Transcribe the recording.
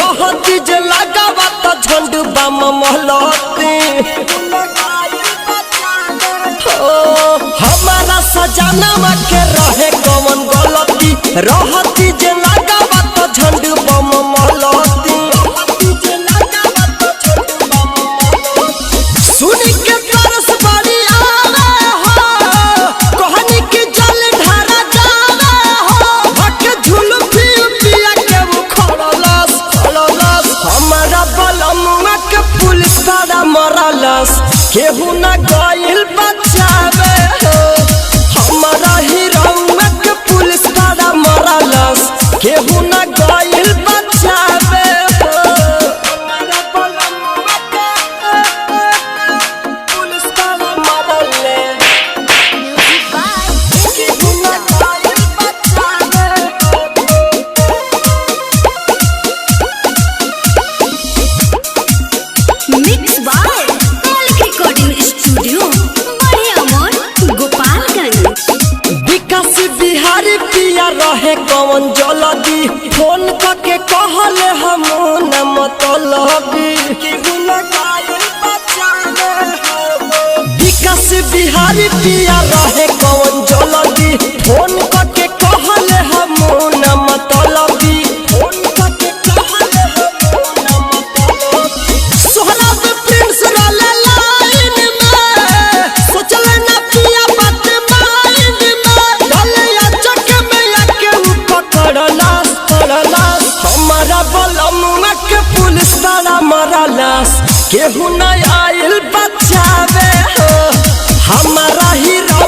रहती जे लगावा तो झंड बम महलती हमारा सजनवा के रहे कौन गलती रहती जे लगावा तो झंड बम महलती सुनी के तरस बड़ी आवे हो कहनी की जल ढारा जावे हो भके झुलफी पिया के वो खड़लस हमारा बलमुआ के पुलिस वाला मरलस केहू ना गइल बचावे हो हमारा हीरोआ के पुलिस वाला मरलस केहू ना गइल बचावे हो हमारा बलमुआ के पुलिस वाला मरले केहू ना गइल बचावे मिक्स बाय मालिक रिकॉर्डिंग स्टूडियो बढ़िया मोर गोपालगंज। विकास बिहारी पिया रहे कौन जल्दी फोन करके कहले हम न मतलबी विकास बिहारी पिया रहे कौन जल्दी फोन करके कहले हम न मतलबी सोहराब प्रिंस वाले लाइन में सोचले ना पिया बात माइंड में ढलिया चक में आके पकड़लास हमारा बलमुआ के पुलिस वाला मरलास केहू ना आइल बचावे हो हमारा हीरो